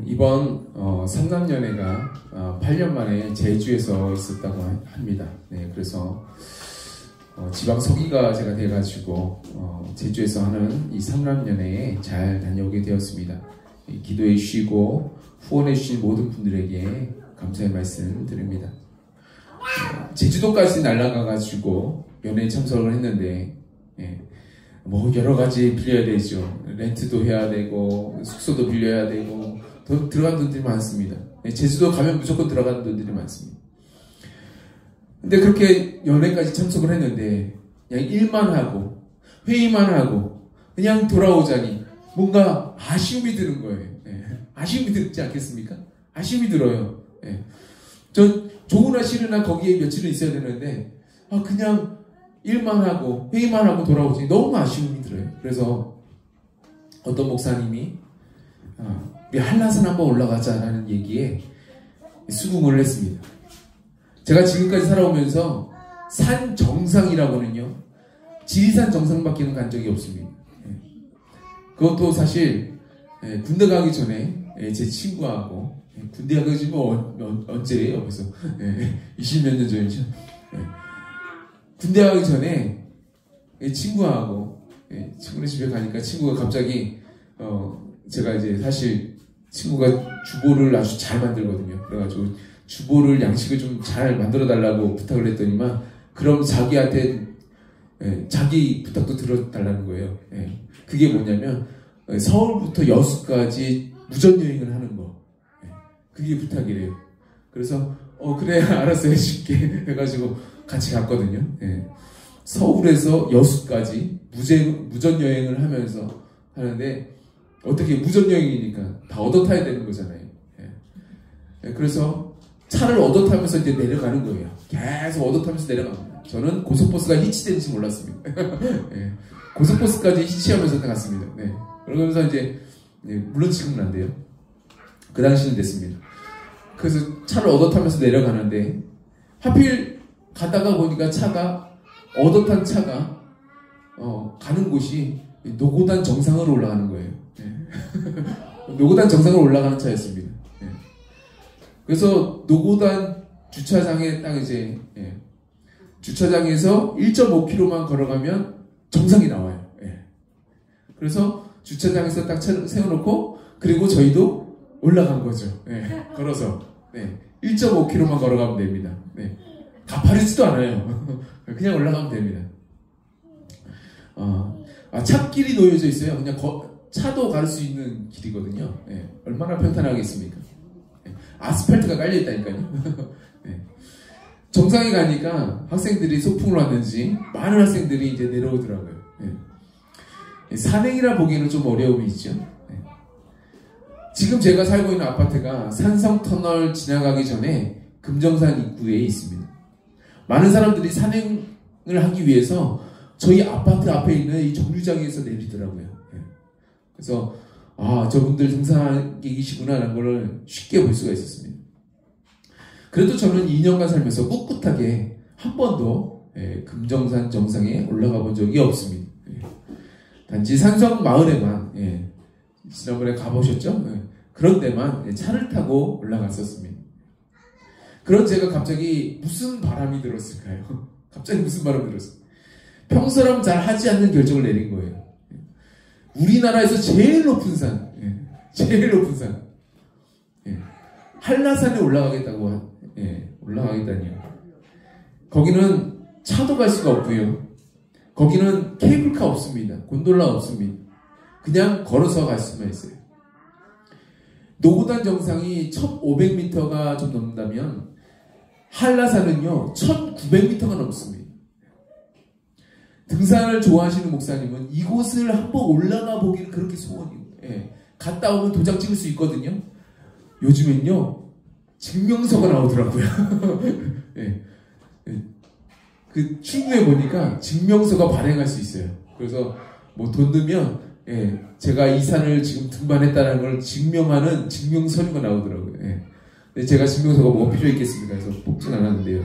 이번 삼남연회가 8년 만에 제주에서 있었다고 합니다. 네, 그래서 지방 서기가 제가 돼가지고 제주에서 하는 이 삼남연회에 잘 다녀오게 되었습니다. 기도해 주시고 후원해 주신 모든 분들에게 감사의 말씀 드립니다. 제주도까지 날아가가지고 연회에 참석을 했는데 뭐 여러 가지 빌려야 되죠. 렌트도 해야 되고 숙소도 빌려야 되고 들어간 돈들이 많습니다. 제주도 가면 무조건 들어가는 돈들이 많습니다. 근데 그렇게 연회까지 참석을 했는데 그냥 일만 하고 회의만 하고 그냥 돌아오자니 뭔가 아쉬움이 드는 거예요. 아쉬움이 들지 않겠습니까? 아쉬움이 들어요. 전 좋으나 싫으나 거기에 며칠은 있어야 되는데 그냥 일만 하고 회의만 하고 돌아오지 너무 아쉬움이 들어요. 그래서 어떤 목사님이 우리 한라산 한번 올라가자라는 얘기에 수긍을 했습니다. 제가 지금까지 살아오면서 산 정상이라고는요 지리산 정상밖에는 간 적이 없습니다. 그것도 사실 군대 가기 전에 제 친구하고 군대 가기 뭐 언제예요? 벌써 20몇 년 전이죠. 군대 가기 전에 친구하고 친구네 집에 가니까 친구가 갑자기 제가 이제 사실 친구가 주보를 아주 잘 만들거든요. 그래가지고 주보를 양식을 좀 잘 만들어 달라고 부탁을 했더니만 그럼 자기한테 자기 부탁도 들어달라는 거예요. 그게 뭐냐면 서울부터 여수까지 무전여행을 하는 거. 그게 부탁이래요. 그래서 그래 알았어 해줄게 해가지고 같이 갔거든요. 서울에서 여수까지 무전여행을 하면서 하는데 어떻게 무전여행이니까 다 얻어타야 되는 거잖아요. 그래서 차를 얻어타면서 이제 내려가는 거예요. 계속 얻어타면서 내려갑니다. 저는 고속버스가 히치되는지 몰랐습니다. 고속버스까지 히치하면서 갔습니다. 그러면서 이제 물론 지금은 안 돼요. 그 당시는 됐습니다. 그래서 차를 얻어타면서 내려가는데 하필 가다가 보니까 얻어탄 차가 가는 곳이 노고단 정상으로 올라가는 거예요. 노고단 정상으로 올라가는 차였습니다. 그래서 노고단 주차장에 딱 이제 주차장에서 1.5km만 걸어가면 정상이 나와요. 그래서 주차장에서 딱 세워놓고 그리고 저희도 올라간 거죠. 걸어서 1.5km만 걸어가면 됩니다. 가파르지도 않아요. 그냥 올라가면 됩니다. 찻길이 놓여져 있어요. 그냥 차도 갈 수 있는 길이거든요. 얼마나 평탄하겠습니까? 아스팔트가 깔려있다니까요. 정상에 가니까 학생들이 소풍을 왔는지 많은 학생들이 이제 내려오더라고요. 산행이라 보기에는 좀 어려움이 있죠. 지금 제가 살고 있는 아파트가 산성터널 지나가기 전에 금정산 입구에 있습니다. 많은 사람들이 산행을 하기 위해서 저희 아파트 앞에 있는 이 정류장에서 내리더라고요. 그래서 저분들 등산객이시구나라는 걸 쉽게 볼 수가 있었습니다. 그래도 저는 2년간 살면서 꿋꿋하게 한 번도 금정산 정상에 올라가 본 적이 없습니다. 단지 산성 마을에만 지난번에 가보셨죠? 그런 데만 차를 타고 올라갔었습니다. 그런 제가 갑자기 무슨 바람이 들었을까요? 갑자기 무슨 바람이 들었을까요? 평소라면 잘 하지 않는 결정을 내린 거예요. 우리나라에서 제일 높은 산, 제일 높은 산, 한라산에 올라가겠다고, 올라가겠다니요. 거기는 차도 갈 수가 없고요. 거기는 케이블카 없습니다. 곤돌라 없습니다. 그냥 걸어서 갈 수만 있어요. 노고단 정상이 1500m가 좀 넘는다면 한라산은요 1900m가 넘습니다. 등산을 좋아하시는 목사님은 이곳을 한번 올라가 보기를 그렇게 소원이에요. 갔다 오면 도장 찍을 수 있거든요. 요즘엔요 증명서가 나오더라고요. 그 출구에 보니까 증명서가 발행할 수 있어요. 그래서 뭐 돈 넣으면 제가 이 산을 지금 등반했다는 걸 증명하는 증명서류가 나오더라고요. 근데 제가 증명서가 뭐가 필요 있겠습니까? 그래서 뽑진 않았는데요.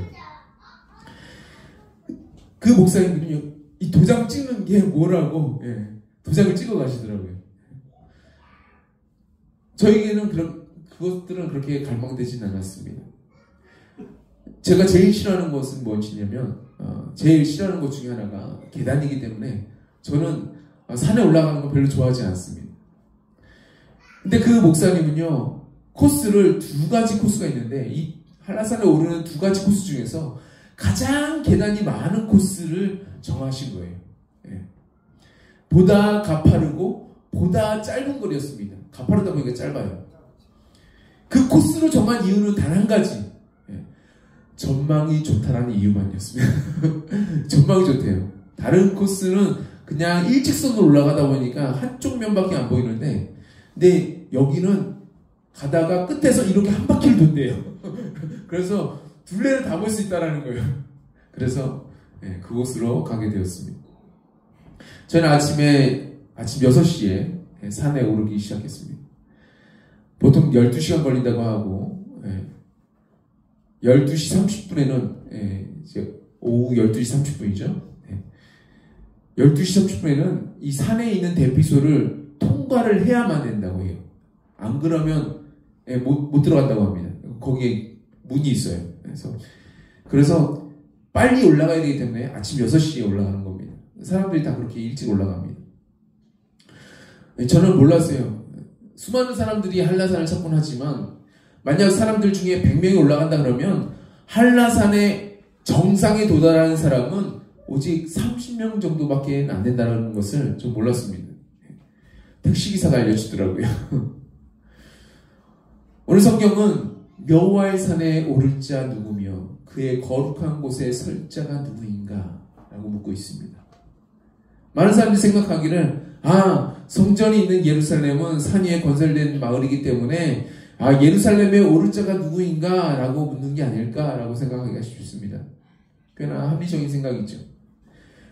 그 목사님들은요 이 도장 찍는 게 뭐라고 도장을 찍어 가시더라고요. 저에게는 그것들은 그렇게 갈망되진 않았습니다. 제가 제일 싫어하는 것은 무엇이냐면 제일 싫어하는 것 중에 하나가 계단이기 때문에 저는 산에 올라가는 거 별로 좋아하지 않습니다. 근데 그 목사님은요, 코스를 두 가지 코스가 있는데 이 한라산에 오르는 두 가지 코스 중에서 가장 계단이 많은 코스를 정하신 거예요. 예. 보다 가파르고 보다 짧은 거리였습니다. 가파르다 보니까 짧아요. 그 코스로 정한 이유는 단 한 가지. 예. 전망이 좋다라는 이유만이었습니다. 전망이 좋대요. 다른 코스는 그냥 일직선으로 올라가다 보니까 한쪽 면밖에 안 보이는데, 근데 여기는 가다가 끝에서 이렇게 한 바퀴를 돈대요. 그래서 둘레를 다 볼 수 있다라는 거예요. 그래서 그곳으로 가게 되었습니다. 저는 아침 6시에 산에 오르기 시작했습니다. 보통 12시간 걸린다고 하고 12시 30분에는 이제 오후 12시 30분이죠. 12시 30분에는 이 산에 있는 대피소를 통과를 해야만 된다고 해요. 안 그러면 못 들어간다고 합니다. 거기에 문이 있어요. 그래서 빨리 올라가야 되기 때문에 아침 6시에 올라가는 겁니다. 사람들이 다 그렇게 일찍 올라갑니다. 저는 몰랐어요. 수많은 사람들이 한라산을 찾곤 하지만 만약 사람들 중에 100명이 올라간다 그러면 한라산의 정상에 도달하는 사람은 오직 30명 정도밖에 안 된다는 것을 좀 몰랐습니다. 택시기사가 알려주더라고요. 오늘 성경은 여호와의 산에 오를 자 누구며 그의 거룩한 곳에 설 자가 누구인가? 라고 묻고 있습니다. 많은 사람들이 생각하기를 성전이 있는 예루살렘은 산 위에 건설된 마을이기 때문에 예루살렘에 오를 자가 누구인가? 라고 묻는 게 아닐까? 라고 생각하기가 쉽습니다. 꽤나 합리적인 생각이죠.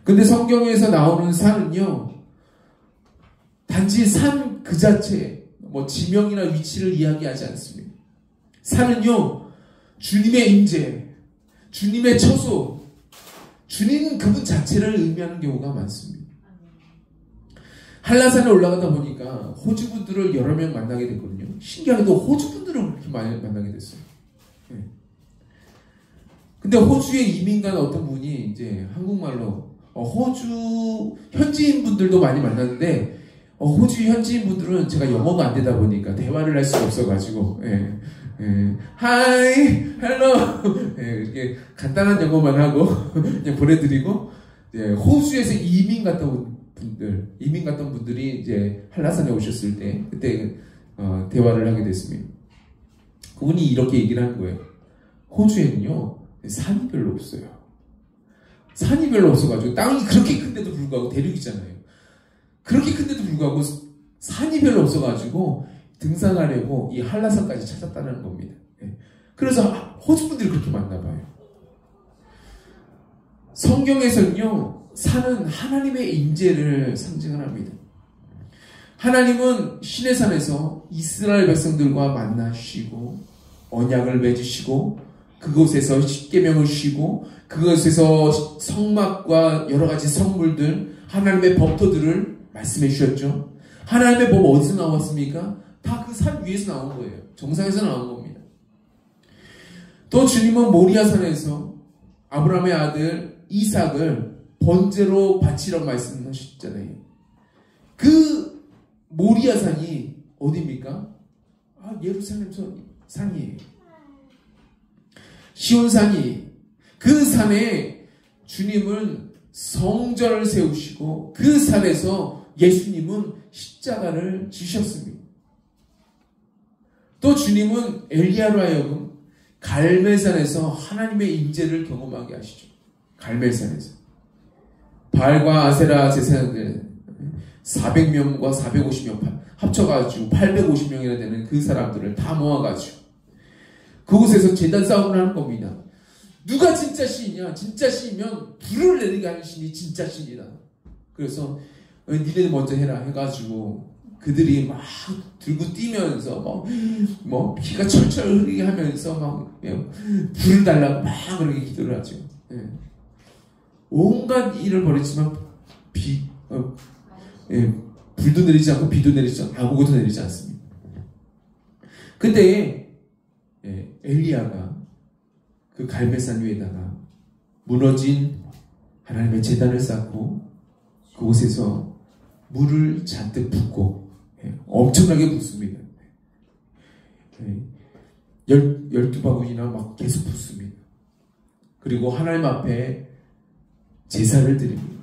근데 성경에서 나오는 산은요, 단지 산 그 자체, 지명이나 위치를 이야기하지 않습니다. 산은요, 주님의 임재, 주님의 처소, 주님 그분 자체를 의미하는 경우가 많습니다. 한라산에 올라가다 보니까 호주분들을 여러 명 만나게 됐거든요. 신기하게도 호주분들을 그렇게 많이 만나게 됐어요. 근데 호주에 이민 간 어떤 분이 이제 한국말로 호주 현지인 분들도 많이 만났는데 호주 현지인 분들은 제가 영어가 안 되다 보니까 대화를 할 수가 없어가지고 하이, 헬로 이렇게 간단한 영어만 하고 그냥 보내드리고 호주에서 이민 갔던 분들이 이제 한라산에 오셨을 때 그때 대화를 하게 됐습니다. 그분이 이렇게 얘기를 하는 거예요. 호주에는요 산이 별로 없어요. 산이 별로 없어가지고 땅이 그렇게 큰데도 불구하고 대륙이잖아요. 그렇게 큰데도 불구하고 산이 별로 없어가지고 등산하려고 이 한라산까지 찾았다는 겁니다. 그래서 호주 분들이 그렇게 많나 봐요. 성경에서는요 산은 하나님의 임재를 상징을 합니다. 하나님은 신의 산에서 이스라엘 백성들과 만나시고 언약을 맺으시고 그곳에서 십계명을 주시고 그곳에서 성막과 여러 가지 성물들 하나님의 법도들을 말씀해 주셨죠. 하나님의 법 어디서 나왔습니까? 다 그 산 위에서 나온 거예요. 정상에서 나온 겁니다. 또 주님은 모리아산에서 아브라함의 아들 이삭을 번제로 바치라고 말씀하셨잖아요. 그 모리아산이 어디입니까? 예루살렘 산이에요. 시온산이 그 산에 주님은 성전을 세우시고 그 산에서 예수님은 십자가를 지셨습니다. 또 주님은 엘리야로 하여금 갈멜산에서 하나님의 임재를 경험하게 하시죠. 갈멜산에서 바알과 아세라 제사장들 400명과 450명 합쳐가지고 850명이나 되는 그 사람들을 다 모아가지고 그곳에서 제단 싸움을 하는 겁니다. 누가 진짜 신이냐? 진짜 신이면 불을 내리게 하는 신이 진짜 신이다. 그래서 니네 먼저 해라 해가지고 그들이 막 들고 뛰면서 피가 철철 흐르게 하면서 막 불을 달라고 막 그렇게 기도를 하죠. 온갖 일을 벌였지만 불도 내리지 않고 비도 내리지 않고 아무것도 내리지 않습니다. 그때 엘리야가 그 갈멜산 위에다가 무너진 하나님의 제단을 쌓고 그곳에서 물을 잔뜩 붓고 엄청나게 붓습니다. 12바구니나 막 계속 붓습니다. 그리고 하나님 앞에 제사를 드립니다.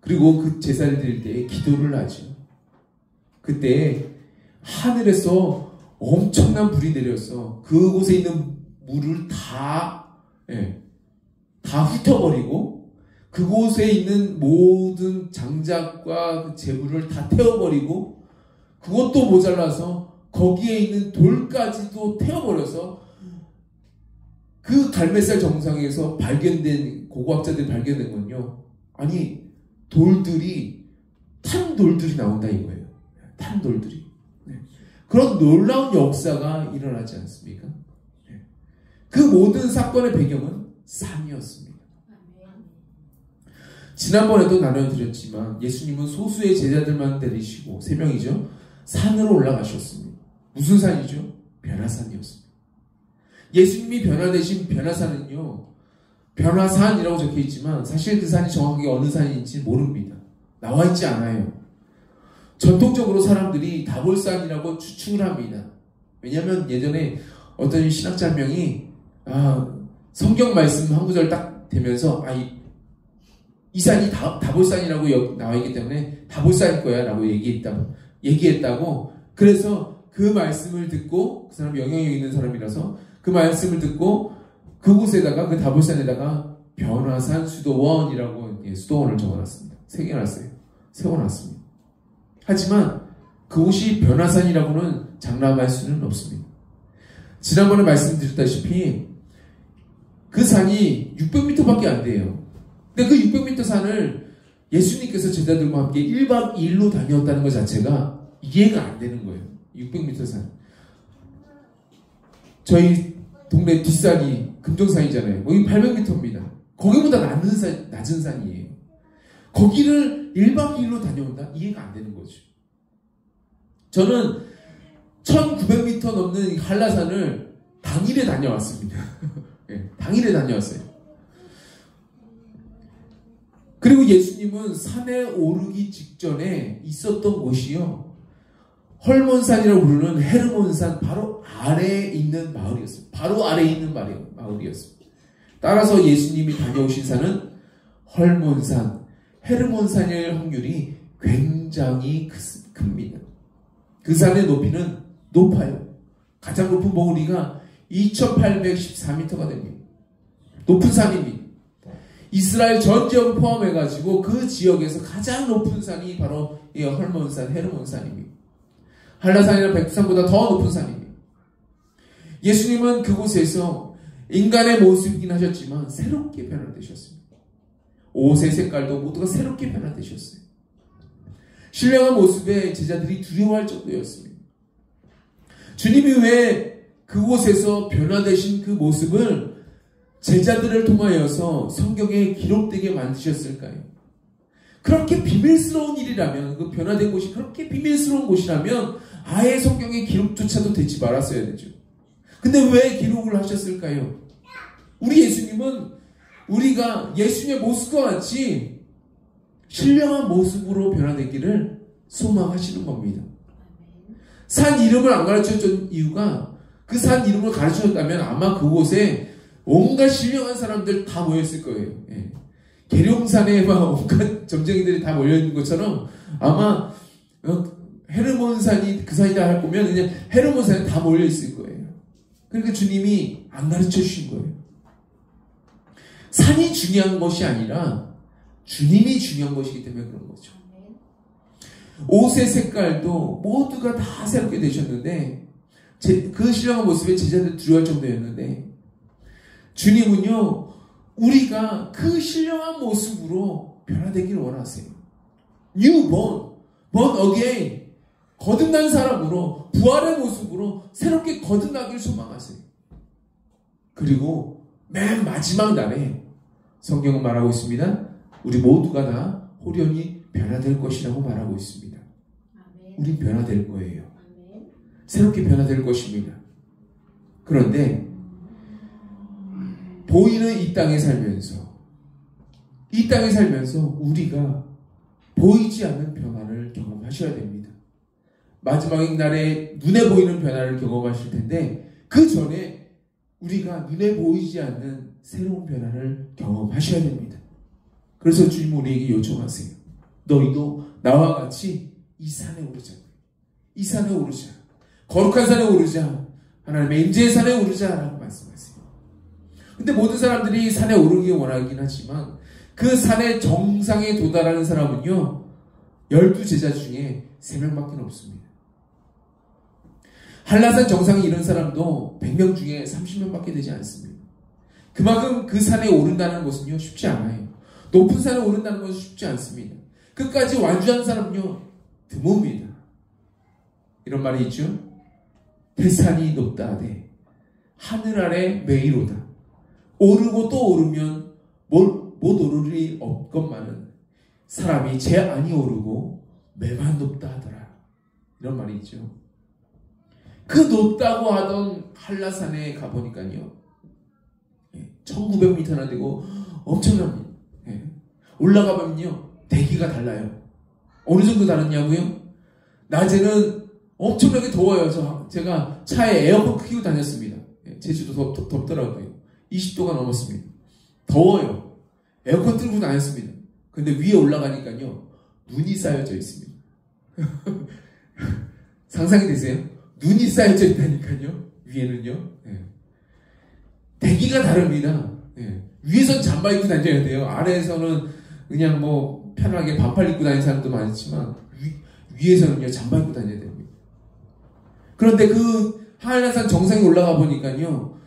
그리고 그 제사를 드릴 때 기도를 하죠. 그때 하늘에서 엄청난 불이 내려서 그곳에 있는 물을 다 훑어버리고 그곳에 있는 모든 장작과 재물을 다 태워버리고 그것도 모자라서 거기에 있는 돌까지도 태워버려서 그 갈멜산 정상에서 발견된 고고학자들이 발견된 건요. 아니 돌들이 탄 돌들이 나온다 이거예요. 탄 돌들이. 그런 놀라운 역사가 일어나지 않습니까? 그 모든 사건의 배경은 산이었습니다. 지난번에도 나눠드렸지만 예수님은 소수의 제자들만 데리시고 3명이죠. 산으로 올라가셨습니다. 무슨 산이죠? 변화산이었습니다. 예수님이 변화되신 변화산은요. 변화산이라고 적혀있지만 사실 그 산이 정확하게 어느 산인지 모릅니다. 나와있지 않아요. 전통적으로 사람들이 다볼산이라고 추측을 합니다. 왜냐하면 예전에 어떤 신학자 한 명이 성경 말씀 한 구절 딱 되면서 이 산이 다볼산이라고 나와있기 때문에 다볼산일 거야 라고 얘기했다고. 그래서 그 말씀을 듣고 그 사람이 영향력 있는 사람이라서 그 말씀을 듣고 그곳에다가 그 다볼산에다가 변화산 수도원이라고 수도원을 적어놨습니다. 세워놨습니다. 하지만 그곳이 변화산이라고는 장담할 수는 없습니다. 지난번에 말씀드렸다시피 그 산이 600m밖에 안 돼요. 근데 그 600m 산을 예수님께서 제자들과 함께 1박 2일로 다녔다는 것 자체가 이해가 안 되는 거예요. 600m 산. 저희 동네 뒷산이 금정산이잖아요. 거기 800m입니다. 거기보다 낮은 산이에요. 거기를 1박 2일로 다녀온다? 이해가 안 되는 거죠. 저는 1900m 넘는 한라산을 당일에 다녀왔습니다. 당일에 다녀왔어요. 그리고 예수님은 산에 오르기 직전에 있었던 곳이요. 헐몬산이라고 부르는 헤르몬산 바로 아래에 있는 마을이었어요. 바로 아래에 있는 마을이었습니다. 따라서 예수님이 다녀오신 산은 헐몬산, 헤르몬산일 확률이 굉장히 큽니다. 그 산의 높이는 높아요. 가장 높은 봉우리가 2814m가 됩니다. 높은 산입니다. 이스라엘 전 지역을 포함해가지고 그 지역에서 가장 높은 산이 바로 이 헐몬산, 헤르몬산입니다. 한라산이나 백두산보다 더 높은 산입니다. 예수님은 그곳에서 인간의 모습이긴 하셨지만 새롭게 변화되셨습니다. 옷의 색깔도 모두가 새롭게 변화되셨어요. 신령한 모습에 제자들이 두려워할 정도였습니다. 주님이 왜 그곳에서 변화되신 그 모습을 제자들을 통하여서 성경에 기록되게 만드셨을까요? 그렇게 비밀스러운 일이라면, 그 변화된 곳이 그렇게 비밀스러운 곳이라면 아예 성경의 기록조차도 되지 말았어야 되죠. 근데 왜 기록을 하셨을까요? 우리 예수님은 우리가 예수님의 모습과 같이 신령한 모습으로 변화되기를 소망하시는 겁니다. 산 이름을 안 가르쳐준 이유가 그 산 이름을 가르쳐줬다면 아마 그곳에 온갖 신령한 사람들 다 모였을 거예요. 계룡산에 막 온갖 점쟁이들이 다 몰려있는 것처럼 아마 헤르몬산이 그 산이다 할 거면 그냥 헤르몬산에 다 몰려있을 거예요. 그러니까 주님이 안 가르쳐 주신 거예요. 산이 중요한 것이 아니라 주님이 중요한 것이기 때문에 그런 거죠. 옷의 색깔도 모두가 다 새롭게 되셨는데 그 신령한 모습에 제자들 두려워할 정도였는데 주님은요 우리가 그 신령한 모습으로 변화되기를 원하세요. New born again, 거듭난 사람으로 부활의 모습으로 새롭게 거듭나기를 소망하세요. 그리고 맨 마지막 날에 성경은 말하고 있습니다. 우리 모두가 다 호련히 변화될 것이라고 말하고 있습니다. 우린 변화될 거예요. 새롭게 변화될 것입니다. 그런데 보이는 이 땅에 살면서 우리가 보이지 않는 변화를 경험하셔야 됩니다. 마지막 날에 눈에 보이는 변화를 경험하실 텐데 그 전에 우리가 눈에 보이지 않는 새로운 변화를 경험하셔야 됩니다. 그래서 주님 우리에게 요청하세요. 너희도 나와 같이 이 산에 오르자. 이 산에 오르자. 거룩한 산에 오르자. 하나님의 임재의 산에 오르자 라고 말씀하세요. 근데 모든 사람들이 산에 오르기 원하긴 하지만 그 산의 정상에 도달하는 사람은요 12제자 중에 3명밖에 없습니다. 한라산 정상에 이른 사람도 100명 중에 30명밖에 되지 않습니다. 그만큼 그 산에 오른다는 것은요 쉽지 않아요. 높은 산에 오른다는 것은 쉽지 않습니다. 끝까지 완주한 사람은요 드뭅니다. 이런 말이 있죠. 태산이 높다 하되 하늘 아래 매이로다. 오르고 또 오르면 못 오르리 없건만은 사람이 제 안이 오르고 매만 높다 하더라. 이런 말이 있죠. 그 높다고 하던 한라산에 가보니까요 1900m나 되고 엄청납니다. 올라가면요 대기가 달라요. 어느 정도 다르냐고요? 낮에는 엄청나게 더워요. 제가 차에 에어컨 켜고 다녔습니다. 제주도 덥더라고요. 20도가 넘었습니다. 더워요. 에어컨 틀고 다녔습니다. 근데 위에 올라가니까요 눈이 쌓여져 있습니다. 상상이 되세요? 눈이 쌓여져 있다니까요. 위에는요. 대기가 다릅니다. 위에선 잠바 입고 다녀야 돼요. 아래에서는 그냥 뭐 편하게 반팔 입고 다니는 사람도 많지만 위에서는요 잠바 입고 다녀야 됩니다. 그런데 그 한라산 정상에 올라가 보니까요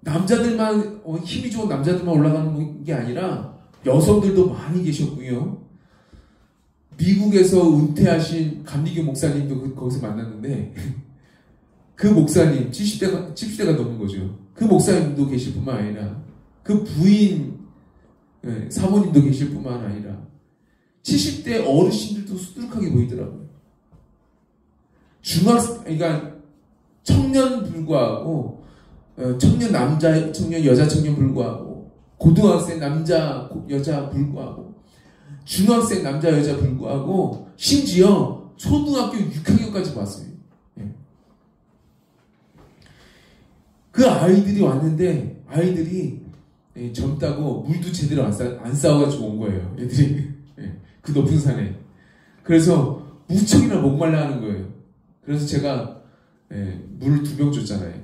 남자들만 힘이 좋은 남자들만 올라가는 게 아니라 여성들도 많이 계셨고요. 미국에서 은퇴하신 감리교 목사님도 거기서 만났는데 그 목사님 70대가 넘은 거죠. 그 목사님도 계실 뿐만 아니라 그 부인 사모님도 계실 뿐만 아니라 70대 어르신들도 수두룩하게 보이더라고요. 그러니까 청년 불구하고 청년 남자, 청년 여자 청년 불구하고 고등학생 남자 여자 불구하고 중학생 남자 여자 불구하고 심지어 초등학교 6학년까지 봤어요. 그 아이들이 왔는데 아이들이 젊다고 물도 제대로 안 싸워가지고 온 거예요. 애들이 그 높은 산에. 그래서 무척이나 목말라 하는 거예요. 그래서 제가 물을 2병 줬잖아요.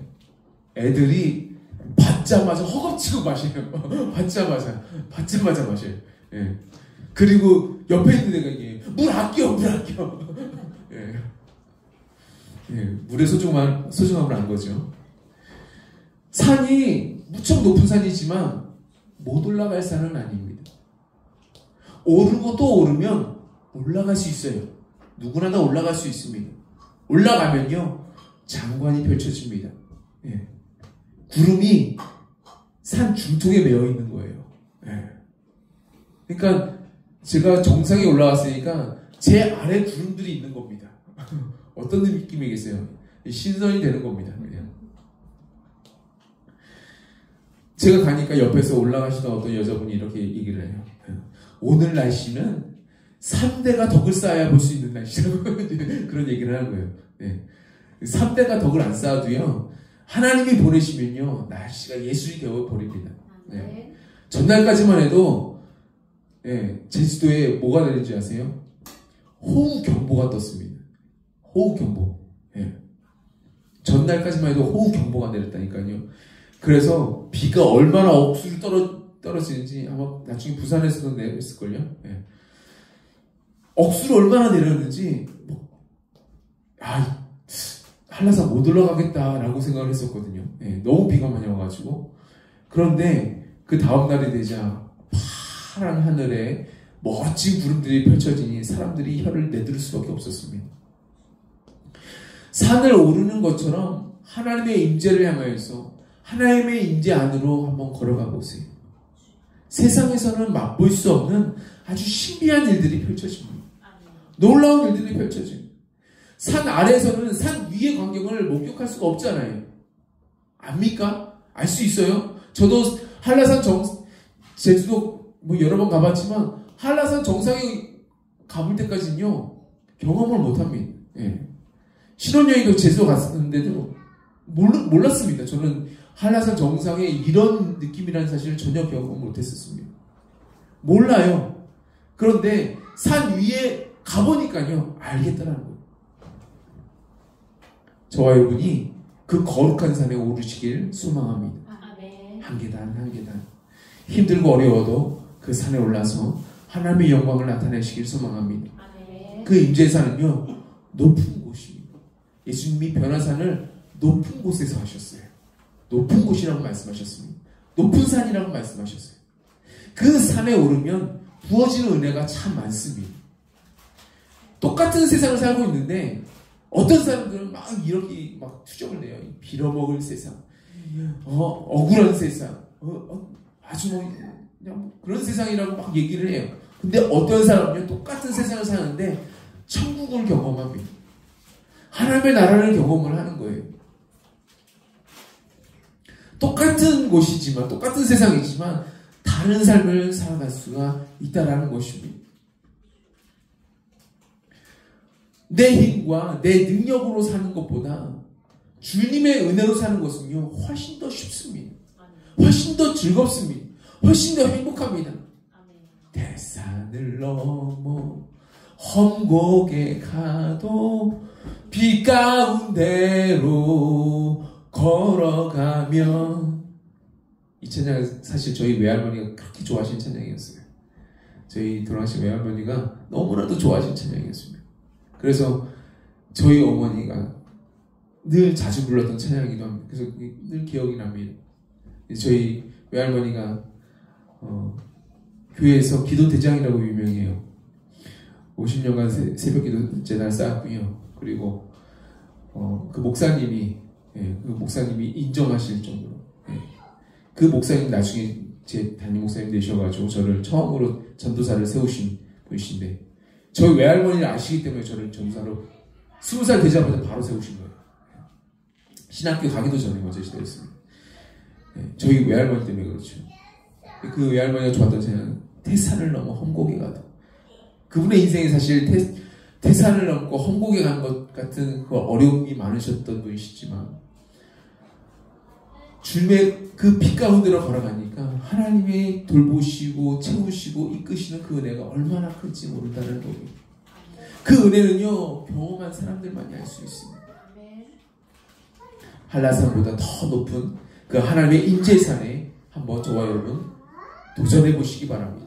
애들이 받자마자 허겁지겁 마셔요. 받자마자 마셔요. 그리고 옆에 있는 애가 얘기해요. 물 아껴. 물의 소중함을 안 거죠. 산이 무척 높은 산이지만 못 올라갈 산은 아닙니다. 오르고 또 오르면 올라갈 수 있어요. 누구나 다 올라갈 수 있습니다. 올라가면요 장관이 펼쳐집니다. 구름이 산 중턱에 매여 있는 거예요. 그러니까 제가 정상에 올라왔으니까 제 아래 구름들이 있는 겁니다. 어떤 느낌이겠어요? 신선이 되는 겁니다. 그냥. 제가 가니까 옆에서 올라가시던 어떤 여자분이 이렇게 얘기를 해요. 오늘 날씨는 3대가 덕을 쌓아야 볼 수 있는 날씨라고 그런 얘기를 하는 거예요. 3대가 덕을 안 쌓아도요 하나님이 보내시면요 날씨가 예술이 되어버립니다. 전날까지만 해도 제주도에 뭐가 내린지 아세요? 호우경보가 떴습니다. 호우경보. 전날까지만 해도 호우경보가 내렸다니까요. 그래서 비가 얼마나 억수로 떨어지는지 아마 나중에 부산에서도 내렸을걸요. 억수로 얼마나 내렸는지 한라산 못 올라가겠다라고 생각을 했었거든요. 너무 비가 많이 와가지고. 그런데 그 다음날이 되자 파란 하늘에 멋진 구름들이 펼쳐지니 사람들이 혀를 내두를 수밖에 없었습니다. 산을 오르는 것처럼 하나님의 임재를 향하여서 하나님의 임재 안으로 한번 걸어가 보세요. 세상에서는 맛볼 수 없는 아주 신비한 일들이 펼쳐집니다. 놀라운 일들이 펼쳐집니다. 산 아래에서는 산 위의 광경을 목격할 수가 없잖아요. 압니까? 알 수 있어요? 저도 한라산 제주도 뭐 여러 번 가봤지만 한라산 정상에 가볼 때까지는요 경험을 못합니다. 예. 신혼여행도 제주도 갔었는데도 몰랐습니다. 저는 한라산 정상에 이런 느낌이라는 사실을 전혀 경험 못했었습니다. 몰라요. 그런데 산 위에 가보니까요 알겠다라는 거예요. 저와 여러분이 그 거룩한 산에 오르시길 소망합니다. 한 계단 한 계단 힘들고 어려워도 그 산에 올라서 하나님의 영광을 나타내시길 소망합니다. 그 임재의 산은요 높은 곳입니다. 예수님이 변화산을 높은 곳에서 하셨어요. 높은 곳이라고 말씀하셨습니다. 높은 산이라고 말씀하셨어요. 그 산에 오르면 부어지는 은혜가 참 많습니다. 똑같은 세상을 살고 있는데 어떤 사람들은 막 이렇게 막 투정을 내요. 빌어먹을 세상, 억울한 세상, 아주 뭐 그냥 그런 세상이라고 막 얘기를 해요. 근데 어떤 사람은요 똑같은 세상을 사는데 천국을 경험합니다. 하나님의 나라를 경험을 하는 거예요. 똑같은 곳이지만 똑같은 세상이지만 다른 삶을 살아갈 수가 있다라는 것입니다. 내 힘과 내 능력으로 사는 것보다 주님의 은혜로 사는 것은요 훨씬 더 쉽습니다. 훨씬 더 즐겁습니다. 훨씬 더 행복합니다. 대산을 넘어 험곡에 가도 빛 가운데로 걸어가면 이 찬양은 사실 저희 외할머니가 그렇게 좋아하시는 찬양이었어요. 저희 돌아가신 외할머니가 너무나도 좋아하시는 찬양이었습니다. 그래서 저희 어머니가 늘 자주 불렀던 찬양이기도 합니다. 그래서 늘 기억이 납니다. 저희 외할머니가 교회에서 기도대장이라고 유명해요. 50년간 새벽기도 재단을 쌓았고요. 그리고 그 목사님이 인정하실 정도로 그 목사님 나중에 제 담임 목사님 되셔가지고 저를 처음으로 전도사를 세우신 분이신데 저희 외할머니를 아시기 때문에 저를 전도사로 20살 되자마자 바로 세우신 거예요. 신학교 가기도 전에 먼저 시대였습니다. 저희 외할머니 때문에 그렇죠. 그 외할머니가 좋았던 찬양은 태산을 넘어 험곡에 가도 그분의 인생이 사실 태산을 넘고 험곡에 간 것 같은 그 어려움이 많으셨던 분이시지만 주님의 그 빛 가운데로 걸어가니까 하나님의 돌보시고 채우시고 이끄시는 그 은혜가 얼마나 큰지 모른다는 거예요. 그 은혜는요 경험한 사람들만이 알 수 있습니다. 한라산보다 더 높은 그 하나님의 임재산에 한번 저와 여러분 도전해 보시기 바랍니다.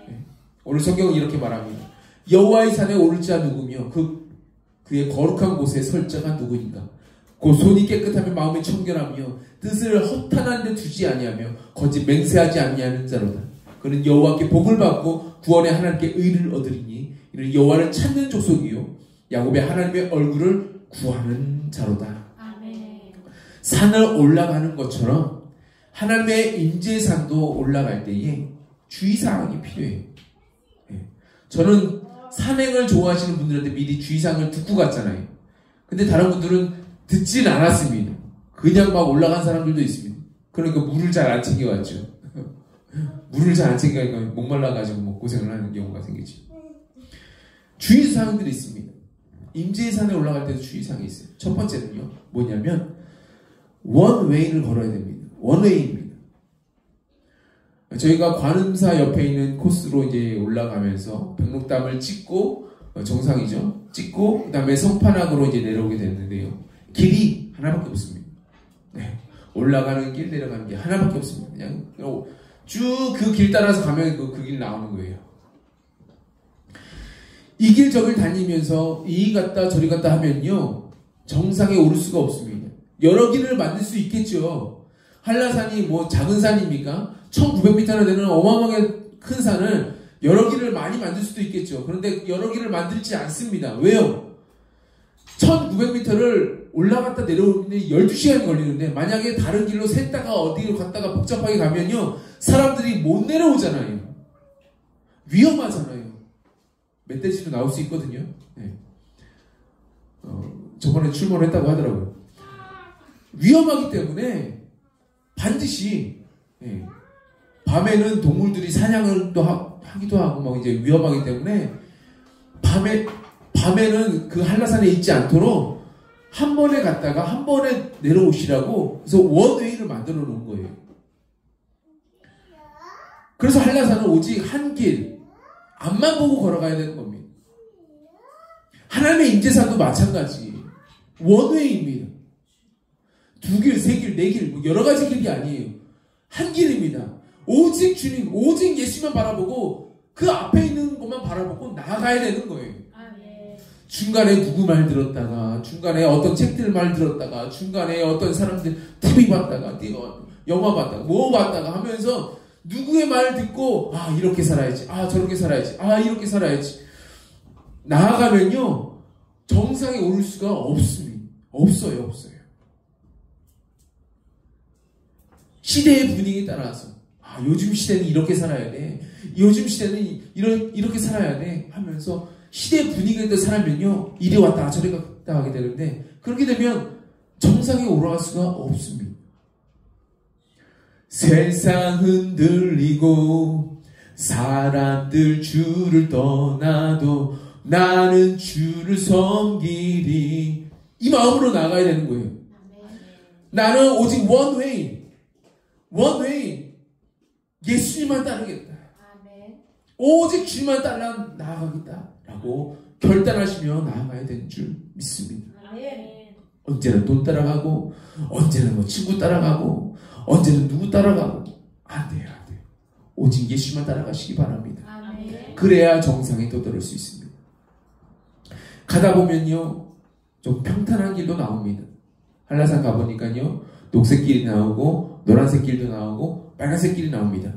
네. 오늘 성경은 이렇게 말합니다. 여호와의 산에 오를 자 누구며 그의 거룩한 곳에 설 자가 누구인가? 곧 손이 깨끗하며 마음이 청결하며 뜻을 허탄한 데 두지 아니하며 거짓 맹세하지 아니하는 자로다. 그는 여호와께 복을 받고 구원의 하나님께 의를 얻으리니 이는 여호와를 찾는 족속이요 야곱의 하나님의 얼굴을 구하는 자로다. 아멘. 산을 올라가는 것처럼 하나님의 임재산도 올라갈 때에 주의사항이 필요해요. 저는 산행을 좋아하시는 분들한테 미리 주의사항을 듣고 갔잖아요. 근데 다른 분들은 듣진 않았습니다. 그냥 막 올라간 사람들도 있습니다. 그러니까 물을 잘 안 챙겨왔죠. 물을 잘 안 챙겨가니까 목말라가지고 뭐 고생을 하는 경우가 생기죠. 주의사항들이 있습니다. 임재산에 올라갈 때도 주의사항이 있어요. 첫 번째는요 뭐냐면 원웨이를 걸어야 됩니다. 원웨이입니다. 저희가 관음사 옆에 있는 코스로 이제 올라가면서 백록담을 찍고 정상이죠. 찍고 그 다음에 성판악으로 이제 내려오게 됐는데요. 길이 하나밖에 없습니다. 네. 올라가는 길 내려가는 길 하나밖에 없습니다. 그냥 쭉 그 길 따라서 가면 그 길 나오는 거예요. 이 길 저길 다니면서 이 갔다 저리 갔다 하면요 정상에 오를 수가 없습니다. 여러 길을 만들 수 있겠죠. 한라산이 뭐 작은 산입니까? 1900m나 되는 어마어마하게 큰 산을 여러 길을 많이 만들 수도 있겠죠. 그런데 여러 길을 만들지 않습니다. 왜요? 1900m를 올라갔다 내려오는데 12시간이 걸리는데 만약에 다른 길로 샜다가 어디로 갔다가 복잡하게 가면요 사람들이 못 내려오잖아요. 위험하잖아요. 멧돼지도 나올 수 있거든요. 네. 저번에 출몰을 했다고 하더라고요. 위험하기 때문에 반드시 밤에는 동물들이 사냥을 또 하기도 하고 막 이제 위험하기 때문에 밤에는 그 한라산에 있지 않도록 한 번에 갔다가 한 번에 내려오시라고 그래서 원웨이를 만들어 놓은 거예요. 그래서 한라산은 오직 한 길, 앞만 보고 걸어가야 되는 겁니다. 하나님의 임재산도 마찬가지. 원웨이입니다. 두 길, 세 길, 네 길, 뭐 여러 가지 길이 아니에요. 한 길입니다. 오직 주님, 오직 예수만 바라보고 그 앞에 있는 것만 바라보고 나아가야 되는 거예요. 중간에 누구 말 들었다가, 중간에 어떤 책들 말 들었다가, 중간에 어떤 사람들 TV 봤다가, 영화 봤다가, 뭐 봤다가 하면서 누구의 말 듣고 이렇게 살아야지, 저렇게 살아야지, 이렇게 살아야지 나아가면요 정상에 오를 수가 없습니다. 없어요. 시대의 분위기에 따라서 요즘 시대는 이렇게 살아야 돼, 요즘 시대는 이렇게 살아야 돼 하면서 시대의 분위기에 따라 살면요 이리 왔다 저리 갔다 하게 되는데, 그렇게 되면 정상에 올라갈 수가 없습니다. 세상 흔들리고 사람들 주를 떠나도 나는 주를 섬기리, 이 마음으로 나가야 되는 거예요. 나는 오직 원웨이 예수님만 따르겠다. 오직 주님만 따라 나아가겠다 라고 결단하시며 나아가야 되는 줄 믿습니다. 언제나 돈 따라가고, 언제나 뭐 친구 따라가고, 언제나 누구 따라가고 안 돼요. 오직 예수만 따라가시기 바랍니다. 그래야 정상에 도달할 수 있습니다. 가다 보면요 좀 평탄한 길도 나옵니다. 한라산 가보니까요 녹색 길이 나오고 노란색 길도 나오고 빨간색 길이 나옵니다.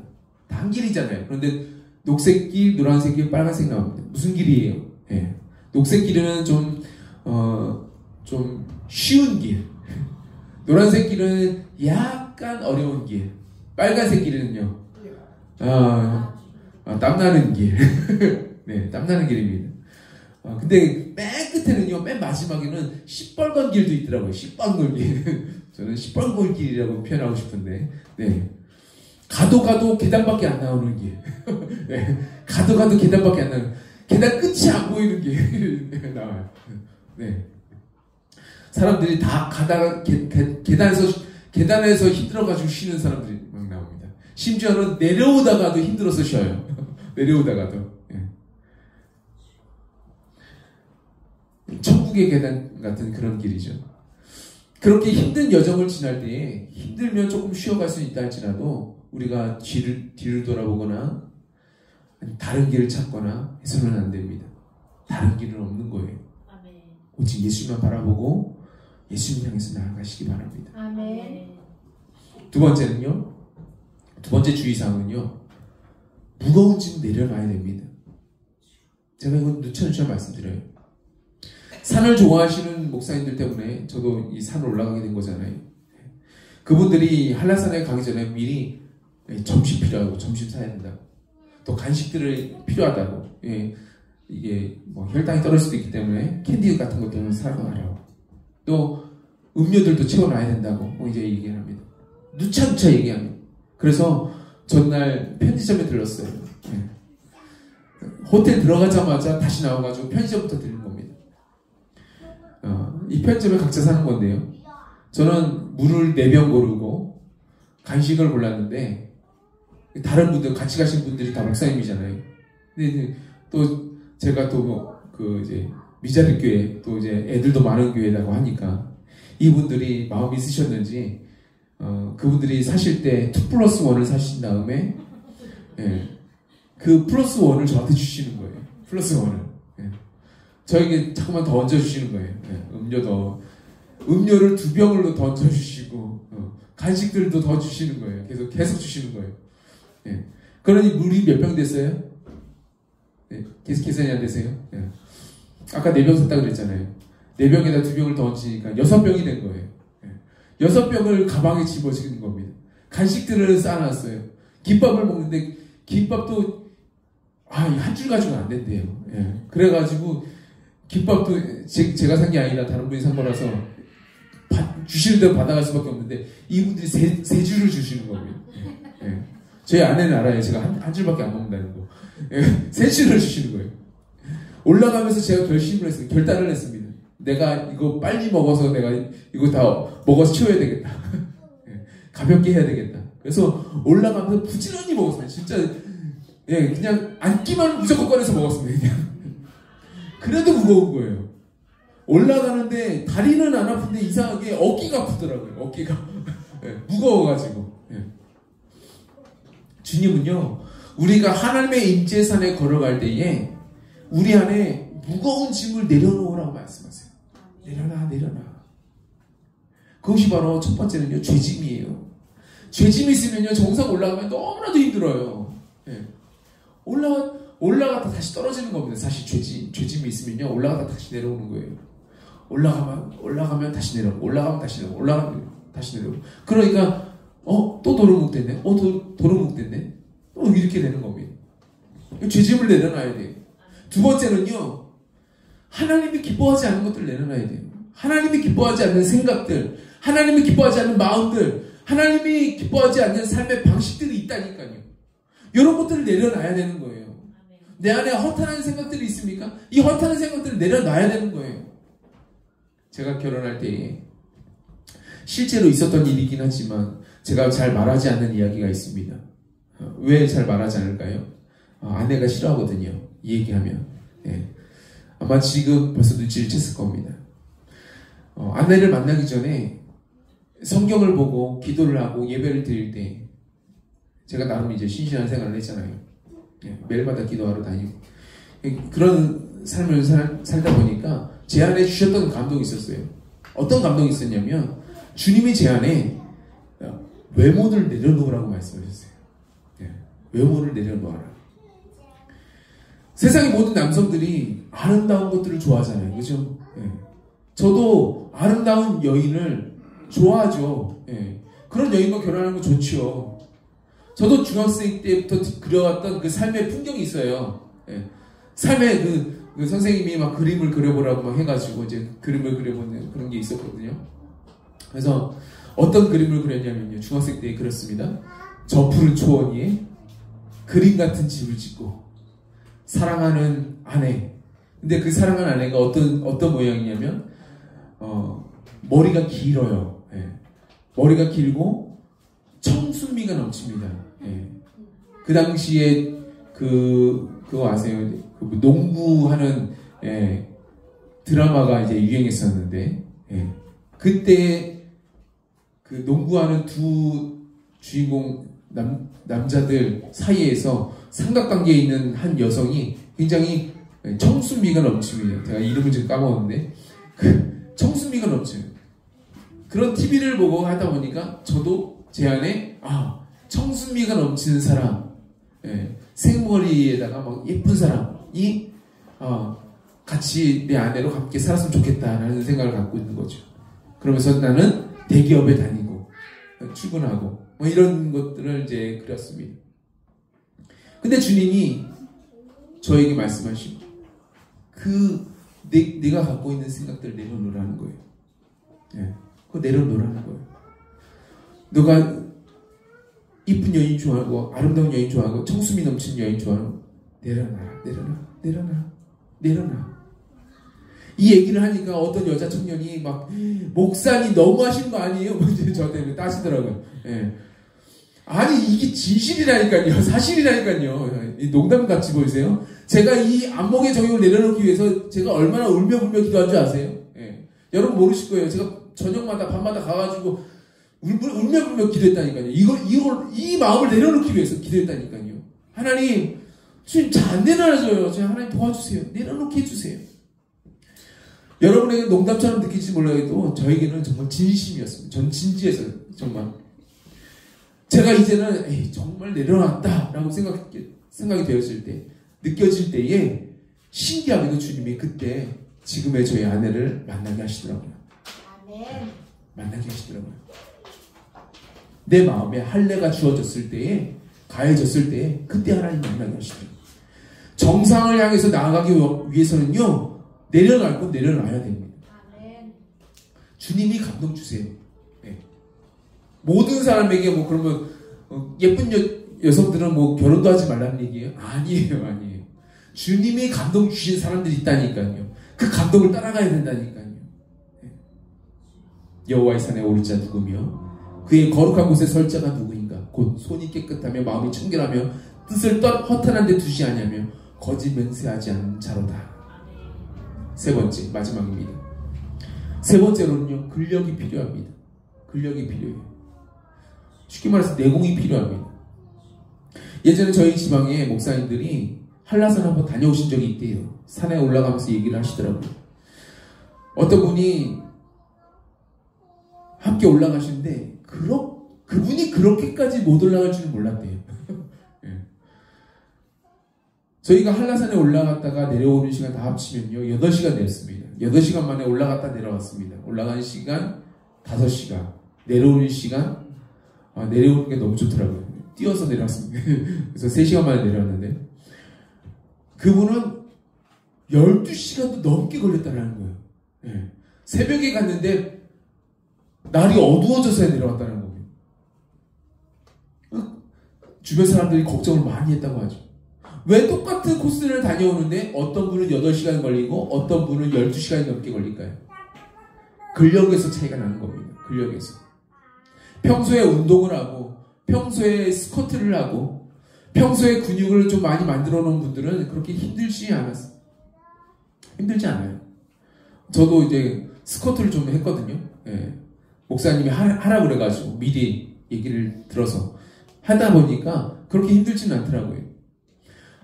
다 한 길이잖아요. 그런데 녹색 길, 노란색 길, 빨간색 나옵니다. 무슨 길이에요? 녹색 길은 좀 쉬운 길, 노란색 길은 약간 어려운 길, 빨간색 길은요 땀나는 길. 네, 땀나는 길입니다. 근데 맨 끝에는요, 맨 마지막에는 시뻘건 길도 있더라고요. 시뻘건 길. 저는 시뻘건 길이라고 표현하고 싶은데, 네. 가도 계단밖에 안 나오는 길. 네. 가도 계단밖에 안 나오는, 계단 끝이 안 보이는 길. 네, 나와요. 네. 사람들이 다 가다가 계단에서 힘들어가지고 쉬는 사람들이 막 나옵니다. 심지어는 내려오다가도 힘들어서 쉬어요. 내려오다가도. 천국의 계단 같은 그런 길이죠. 그렇게 힘든 여정을 지날 때에 힘들면 조금 쉬어갈 수 있다 할지라도 우리가 뒤를 돌아보거나 다른 길을 찾거나 해서는 안 됩니다. 다른 길은 없는 거예요. 오직 예수만 바라보고 예수님 향해서 나아가시기 바랍니다. 두 번째는요, 두 번째 주의사항은요, 무거운 짐 내려놔야 됩니다. 제가 이건 누차 말씀드려요. 산을 좋아하시는 목사님들 때문에 저도 이 산을 올라가게 된 거잖아요. 그분들이 한라산에 가기 전에 미리 점심 필요하고 점심 사야 된다고, 또 간식들을 필요하다고, 이게 뭐 혈당이 떨어질 수도 있기 때문에 캔디 같은 것들을 사고 가라고, 또 음료들도 채워놔야 된다고 뭐 이제 얘기를 합니다. 누차 얘기합니다. 그래서 전날 편의점에 들렀어요. 호텔 들어가자마자 다시 나와가지고 편의점부터 들린 겁니다. 이 편의점에 각자 사는 건데요, 저는 물을 4병 고르고 간식을 골랐는데 다른 분들, 같이 가신 분들이 다 목사님이잖아요. 근데 또 제가 또 이제 미자립 교회, 또 이제 애들도 많은 교회라고 하니까 이분들이 마음이 있으셨는지 그분들이 사실 때 2+1을 사신 다음에 그 +1을 저한테 주시는 거예요. +1을. 저에게 자꾸만 더 얹어주시는 거예요. 음료를 2병을 더 얹어주시고, 간식들도 더 주시는 거예요. 계속 주시는 거예요. 그러니 물이 몇 병 됐어요? 계산이 안 되세요? 아까 4병 샀다고 그랬잖아요. 4병에다 2병을 더 얹으니까 6병이 된 거예요. 6병을 가방에 집어지는 겁니다. 간식들을 쌓아놨어요. 김밥을 먹는데, 김밥도, 한 줄 가지고는 안 된대요. 그래가지고, 김밥도 제가 산 게 아니라 다른 분이 산 거라서 주시는 대로 받아갈 수밖에 없는데 이분들이 세 줄을 주시는 거예요. 예. 저희 아내는 알아요. 제가 한 줄밖에 안 먹는다는 거. 예. 세 줄을 주시는 거예요. 올라가면서 제가 결심을 했어요. 결단을 했습니다. 내가 이거 빨리 먹어서 내가 이거 다 먹어서 치워야 되겠다. 예. 가볍게 해야 되겠다. 그래서 올라가면서 부지런히 먹었어요. 진짜 예, 그냥 앉기만 무조건 꺼내서 먹었습니다. 그냥. 그래도 무거운 거예요. 올라가는데 다리는 안 아픈데 이상하게 어깨가 아프더라고요. 어깨가 예, 무거워가지고. 예. 주님은요, 우리가 하나님의 임재산에 걸어갈 때에 우리 안에 무거운 짐을 내려놓으라고 말씀하세요. 내려놔. 그것이 바로 첫 번째는요, 죄짐이에요. 죄짐이 있으면요, 정상 올라가면 너무나도 힘들어요. 예. 올라갔다 다시 떨어지는 겁니다. 사실 죄짐이 있으면요, 올라갔다 다시 내려오는 거예요. 올라가면 다시 내려오고, 올라가면 다시 내려오고. 그러니까, 또 도루묵 됐네? 도루묵 됐네? 이렇게 되는 겁니다. 죄짐을 내려놔야 돼요. 두 번째는요, 하나님이 기뻐하지 않는 것들을 내려놔야 돼요. 하나님이 기뻐하지 않는 생각들, 하나님이 기뻐하지 않는 마음들, 하나님이 기뻐하지 않는 삶의 방식들이 있다니까요. 이런 것들을 내려놔야 되는 거예요. 내 안에 허탄한 생각들이 있습니까? 이 허탄한 생각들을 내려놔야 되는 거예요. 제가 결혼할 때 실제로 있었던 일이긴 하지만 제가 잘 말하지 않는 이야기가 있습니다. 왜 잘 말하지 않을까요? 아내가 싫어하거든요. 이 얘기하면. 예. 아마 지금 벌써 눈치를 챘을 겁니다. 아내를 만나기 전에 성경을 보고 기도를 하고 예배를 드릴 때 제가 나름 이제 신실한 생활을 했잖아요. 예. 매일마다 기도하러 다니고 그런 삶을 살다 보니까 제 안에 주셨던 감동이 있었어요. 어떤 감동이 있었냐면 주님이 제 안에 외모를 내려놓으라고 말씀하셨어요. 예. 외모를 내려놓아라. 세상의 모든 남성들이 아름다운 것들을 좋아하잖아요. 그죠? 예. 저도 아름다운 여인을 좋아하죠. 예. 그런 여인과 결혼하는 거 좋죠. 저도 중학생 때부터 그려왔던 그 삶의 풍경이 있어요. 예. 삶의 그 선생님이 막 그림을 그려보라고 막 해가지고 이제 그림을 그려보는 그런 게 있었거든요. 그래서 어떤 그림을 그렸냐면요. 중학생 때 그렸습니다. 저 푸른 초원 위에 그림 같은 집을 짓고 사랑하는 아내. 근데 그 사랑하는 아내가 어떤 모양이냐면, 머리가 길어요. 예. 머리가 길고, 청순미가 넘칩니다. 예. 그 당시에, 그거 아세요? 농구하는, 예, 드라마가 이제 유행했었는데, 예. 그때, 그 농구하는 두 주인공 남자들 사이에서 삼각관계에 있는 한 여성이 굉장히 청순미가 넘칩니다. 제가 이름을 지금 까먹었는데 청순미가 넘쳐요. 그런 TV를 보고 하다 보니까 저도 제 안에 청순미가 넘치는 사람, 생머리에다가 막 예쁜 사람이 같이 내 아내로 함께 살았으면 좋겠다라는 생각을 갖고 있는 거죠. 그러면서 나는 대기업에 다니고 출근하고 뭐 이런 것들을 이제 그렸습니다. 근데 주님이 저에게 말씀하시고 내가 갖고 있는 생각들을 내려놓으라는 거예요. 예, 그거 내려놓으라는 거예요. 너가 이쁜 여인 좋아하고 아름다운 여인 좋아하고 청순미 넘치는 여인 좋아하고 내려놔. 이 얘기를 하니까 어떤 여자 청년이 막 목사님 너무 하시는 거 아니에요? 저한테 따지더라고요. 예. 아니 이게 진실이라니까요. 사실이라니까요. 농담 같이 보이세요? 제가 이 안목의 정욕을 내려놓기 위해서 제가 얼마나 울며불며 기도한 줄 아세요? 예. 여러분 모르실 거예요. 제가 저녁마다 밤마다 가가지고 울며불며 기도했다니까요. 이 마음을 내려놓기 위해서 기도했다니까요. 하나님 주님 잘 안 내려놔줘요. 하나님 도와주세요. 내려놓게 해주세요. 여러분에게 농담처럼 느낄지 몰라도 저에게는 정말 진심이었습니다. 전 진지해서요. 정말. 제가 이제는 정말 내려놨다라고 생각이 되었을 때, 느껴질 때에 신기하게도 주님이 그때 지금의 저희 아내를 만나게 하시더라고요. 아멘. 만나게 하시더라고요. 내 마음에 할례가 주어졌을 때에, 가해졌을 때에 그때 하나님 만나게 하시더라고요. 정상을 향해서 나아가기 위해서는요, 내려놔야 건 내려놔야 됩니다. 주님이 감동 주세요. 네. 모든 사람에게 뭐 그러면 예쁜 여성들은 뭐 결혼도 하지 말라는 얘기예요? 아니에요, 아니에요. 주님이 감동 주신 사람들이 있다니까요. 그 감동을 따라가야 된다니까요. 네. 여호와의 산에 오를 자 누구며 그의 거룩한 곳에 설 자가 누구인가? 곧 손이 깨끗하며 마음이 청결하며 뜻을 허탄한 데 두지 아니하며 거짓 맹세하지 않는 자로다. 세 번째, 마지막입니다. 세 번째로는요, 근력이 필요합니다. 근력이 필요해요. 쉽게 말해서 내공이 필요합니다. 예전에 저희 지방에 목사님들이 한라산 한번 다녀오신 적이 있대요. 산에 올라가면서 얘기를 하시더라고요. 어떤 분이 함께 올라가시는데 그분이 그렇게까지 못 올라갈 줄은 몰랐대요. 네. 저희가 한라산에 올라갔다가 내려오는 시간 다 합치면요 8시간 됐습니다. 8시간 만에 올라갔다 내려왔습니다. 올라가는 시간 5시간, 내려오는 시간 내려오는 게 너무 좋더라고요. 뛰어서 내려왔습니다. 그래서 3시간 만에 내려왔는데 그분은 12시간도 넘게 걸렸다는 거예요. 네. 새벽에 갔는데 날이 어두워져서 내려왔다는 거예요. 주변 사람들이 걱정을 많이 했다고 하죠. 왜 똑같은 코스를 다녀오는데 어떤 분은 8시간 걸리고 어떤 분은 12시간이 넘게 걸릴까요? 근력에서 차이가 나는 겁니다. 근력에서. 평소에 운동을 하고 평소에 스쿼트를 하고 평소에 근육을 좀 많이 만들어 놓은 분들은 그렇게 힘들지 않았어요. 힘들지 않아요. 저도 이제 스쿼트를 좀 했거든요. 예. 목사님이 하라 그래가지고 미리 얘기를 들어서 하다 보니까 그렇게 힘들지는 않더라고요.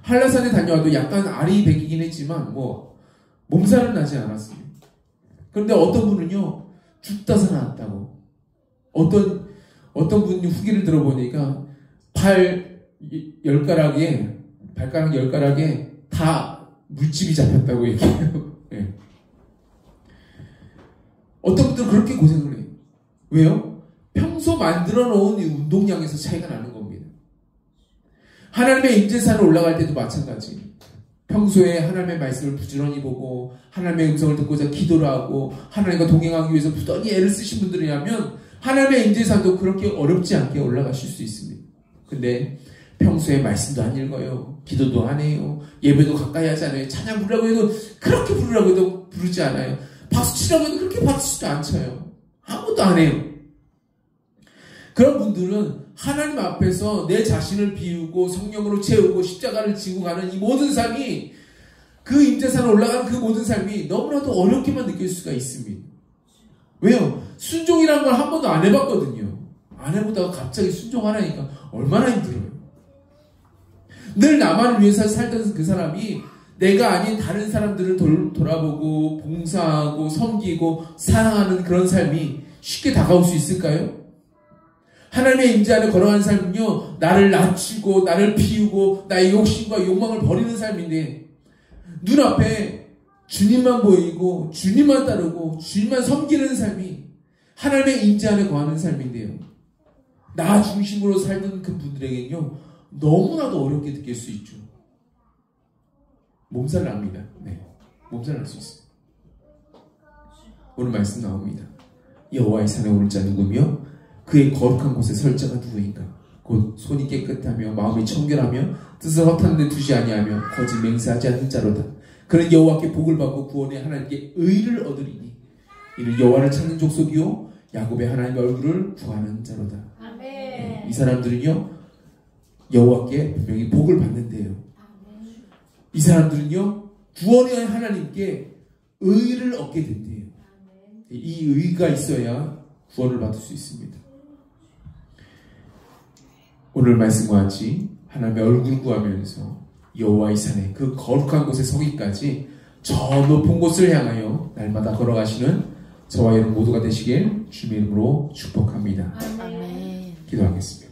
한라산에 다녀와도 약간 알이 배기긴 했지만 뭐 몸살은 나지 않았어요. 그런데 어떤 분은요 죽다 살아났다고. 어떤 분이 후기를 들어보니까 발가락 10가락에 다 물집이 잡혔다고 얘기해요. 네. 어떤 분들은 그렇게 고생을 해요. 왜요? 평소 만들어 놓은 이 운동량에서 차이가 나는 겁니다. 하나님의 임재산을 올라갈 때도 마찬가지. 평소에 하나님의 말씀을 부지런히 보고 하나님의 음성을 듣고자 기도를 하고 하나님과 동행하기 위해서 부단히 애를 쓰신 분들이라면 하나님의 임재산도 그렇게 어렵지 않게 올라가실 수 있습니다. 근데 평소에 말씀도 안 읽어요. 기도도 안 해요. 예배도 가까이 하지 않아요. 찬양 부르라고 해도 그렇게 부르라고 해도 부르지 않아요. 박수 치라고 해도 그렇게 박수치도 안 쳐요. 아무것도 안 해요. 그런 분들은 하나님 앞에서 내 자신을 비우고 성령으로 채우고 십자가를 지고 가는 이 모든 삶이 그 임재산에 올라가는 그 모든 삶이 너무나도 어렵게만 느낄 수가 있습니다. 왜요? 순종이라는 걸 한 번도 안 해봤거든요. 안 해보다가 갑자기 순종하라니까 얼마나 힘들어요. 늘 나만을 위해서 살던 그 사람이 내가 아닌 다른 사람들을 돌아보고 봉사하고 섬기고 사랑하는 그런 삶이 쉽게 다가올 수 있을까요? 하나님의 임재 안에 걸어가는 삶은요 나를 낮추고 나를 비우고 나의 욕심과 욕망을 버리는 삶인데 눈앞에 주님만 보이고 주님만 따르고 주님만 섬기는 삶이 하나님의 임재 안에 거하는 삶인데요 나 중심으로 살던 그 분들에게는요 너무나도 어렵게 느낄 수 있죠. 몸살 납니다. 네, 몸살 날 수 있어요. 오늘 말씀 나옵니다. 여호와의 산에 오를 자 누구며 그의 거룩한 곳에 설 자가 누구인가? 곧 손이 깨끗하며 마음이 청결하며 뜻을 허탄한 데 두지 아니하며 거짓 맹세하지 않는 자로다. 그는 여호와께 복을 받고 구원의 하나님께 의를 얻으리니 이는 여호와를 찾는 족속이요 야곱의 하나님의 얼굴을 구하는 자로다. 아멘. 네, 이 사람들은요 여호와께 분명히 복을 받는데요. 아멘. 이 사람들은요 구원의 하나님께 의를 얻게 된대요. 아멘. 이 의가 있어야 구원을 받을 수 있습니다. 오늘 말씀과 같이 하나님의 얼굴을 구하면서 여호와의 산에 그 거룩한 곳에 서기까지 저 높은 곳을 향하여 날마다 걸어가시는 저와 여러분 모두가 되시길 주님의 이름으로 축복합니다. 아멘. 기도하겠습니다.